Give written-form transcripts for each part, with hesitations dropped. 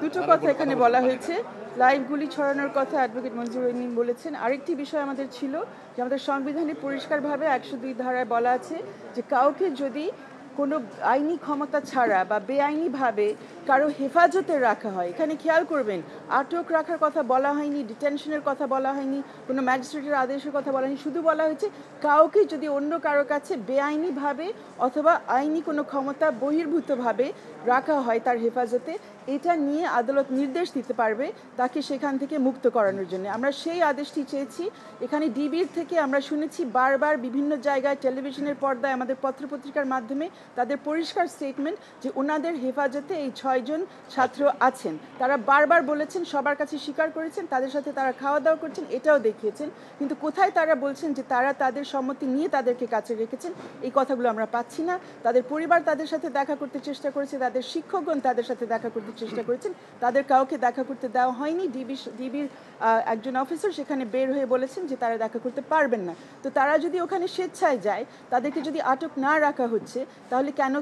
দুটো কথা এখানে বলা হয়েছে। লাইভ গুলি ছড়ানোর কথা অ্যাডভোকেট মঞ্জুর রহিম বলেছেন। আরেকটি বিষয় আমাদের ছিল যে আমাদের সংবিধানে পরিষ্কারভাবে ১০২ ধারায় বলা আছে যে কাউকে যদি কোনো আইনি ক্ষমতা ছাড়া বা বেআইনিভাবে কারো হেফাজতে রাখা হয়, এখানে খেয়াল করবেন আটক রাখার কথা বলা হয়নি, ডিটেনশনের কথা বলা হয়নি, কোনো ম্যাজিস্ট্রেটের আদেশের কথা বলা হয়নি, শুধু বলা হয়েছে কাউকে যদি অন্য কারো কাছে বেআইনিভাবে অথবা আইনি কোনো ক্ষমতা বহির্ভূতভাবে রাখা হয় তার হেফাজতে, এটা নিয়ে আদালত নির্দেশ দিতে পারবে তাকে সেখান থেকে মুক্ত করানোর জন্য। আমরা সেই আদেশটি চেয়েছি। এখানে ডিবির থেকে আমরা শুনেছি বারবার বিভিন্ন জায়গায় টেলিভিশনের পর্দায় আমাদের পত্রপত্রিকার মাধ্যমে তাদের পরিষ্কার স্টেটমেন্ট যে ওনাদের হেফাজতে এই ৬ জন ছাত্র আছেন। তারা বারবার বলেছেন, সবার কাছে স্বীকার করেছেন, তাদের সাথে তারা খাওয়া দাওয়া করছেন, এটাও দেখিয়েছেন। কিন্তু কোথায় তারা বলছেন যে তারা তাদের সম্মতি নিয়ে তাদেরকে কাছে রেখেছেন, এই কথাগুলো আমরা পাচ্ছি না। তাদের পরিবার তাদের সাথে দেখা করতে চেষ্টা করেছে, তাদের শিক্ষকগণ তাদের সাথে দেখা করতে চেষ্টা করেছেন, তাদের কাউকে দেখা করতে দেওয়া হয়নি। ডিবির একজন অফিসার সেখানে বের হয়ে বলেছেন যে তারা দেখা করতে পারবেন না। তো তারা যদি ওখানে স্বেচ্ছায় যায়, তাদেরকে যদি আটক না রাখা হচ্ছে, তাহলে কেন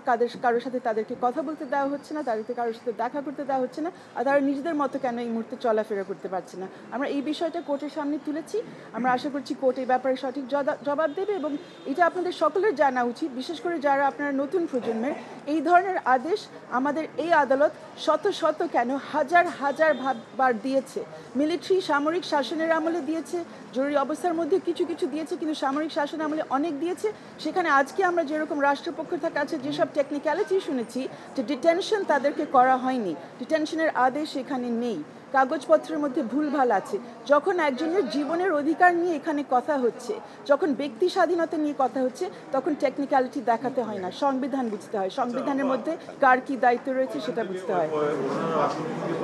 কারোর সাথে তাদেরকে কথা বলতে দেওয়া হচ্ছে না, তাদেরকে কারোর সাথে দেখা করতে দেওয়া হচ্ছে না, আর তারা নিজেদের মতো কেন এই মুহূর্তে চলাফেরা করতে পারছে না? আমরা এই বিষয়টা কোর্টের সামনে তুলেছি। আমরা আশা করছি কোর্ট এই ব্যাপারে সঠিক জবাব দেবে এবং এটা আপনাদের সকলের জানা উচিত, বিশেষ করে যারা আপনারা নতুন প্রজন্মের। এই ধরনের আদেশ আমাদের এই আদালত শত শত কেন হাজার হাজার বার দিয়েছে। মিলিটারি সামরিক শাসনের আমলে দিয়েছে, জরুরি অবস্থার মধ্যে কিছু কিছু দিয়েছে, কিন্তু সামরিক শাসন আমলে অনেক দিয়েছে। সেখানে আজকে আমরা যেরকম রাষ্ট্রপক্ষের কাছে যেসব টেকনিক্যালিটি শুনেছি যে ডিটেনশন তাদেরকে করা হয়নি, ডিটেনশনের আদেশ এখানে নেই, কাগজপত্রের মধ্যে ভুলভাল আছে। যখন একজনের জীবনের অধিকার নিয়ে এখানে কথা হচ্ছে, যখন ব্যক্তি স্বাধীনতা নিয়ে কথা হচ্ছে, তখন টেকনিক্যালিটি দেখাতে হয় না, সংবিধান বুঝতে হয়, সংবিধানের মধ্যে কার কি দায়িত্ব রয়েছে সেটা বুঝতে হয়।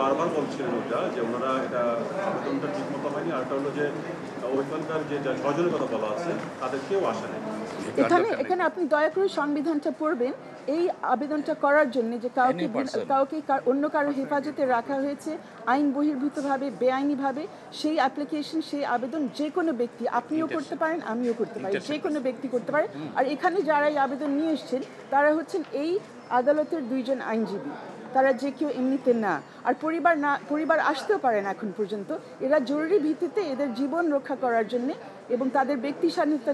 বারবার বলছিলেন যে ওনারা এটা ঠিকমতো হয়নি, আর হলো যে ওইখানকার যে ৬ জনের কথা বলা আছে তাদের কেউ আসে নাই। এখানে আপনি দয়া করে সংবিধানটা পড়বেন। এই আবেদনটা করার জন্য যে কাউকে অন্য কারো হেফাজতে রাখা হয়েছে আইন বহির্ভূতভাবে, বেআইনিভাবে, সেই অ্যাপ্লিকেশন, সেই আবেদন যে কোনো ব্যক্তি, আপনিও করতে পারেন, আমিও করতে পারি, যে কোনো ব্যক্তি করতে পারে। আর এখানে যারা এই আবেদন নিয়ে এসছেন তারা হচ্ছেন এই আদালতের ২ জন আইনজীবী, তারা যে কেউ এমনিতে না। আর পরিবার আসতেও পারে না এখন পর্যন্ত। এরা জরুরি ভিত্তিতে এদের জীবন রক্ষা করার জন্য এবং তাদের ব্যক্তি স্বাধীনতা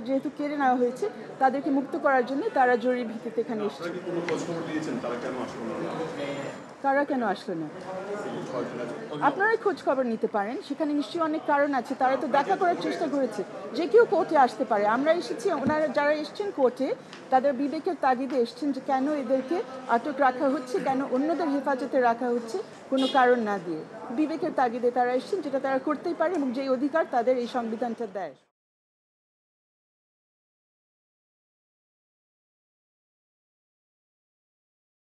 যেহেতু কেড়ে নেওয়া হয়েছে, তাদেরকে মুক্ত করার জন্য তারা জরুরি ভিত্তিতে এখানে এসেছে। তারা কেন আসলো না? আপনারাই খোঁজ খবর নিতে পারেন, সেখানে নিশ্চয়ই অনেক কারণ আছে। তারা তো দেখা করার চেষ্টা করেছে, যে কেউ কোর্টে আসতে পারে। আমরা এসেছি, ওনারা যারা এসছেন কোর্টে তাদের বিবেকের তাগিদে এসছেন যে কেন এদেরকে আটক রাখা হচ্ছে, কেন অন্যদের হেফাজতে রাখা হচ্ছে কোনো কারণ না দিয়ে। বিবেকের তাগিদে তারা এসছেন, যেটা তারা করতেই পারে এবং যেই অধিকার তাদের এই সংবিধানটা দেয়।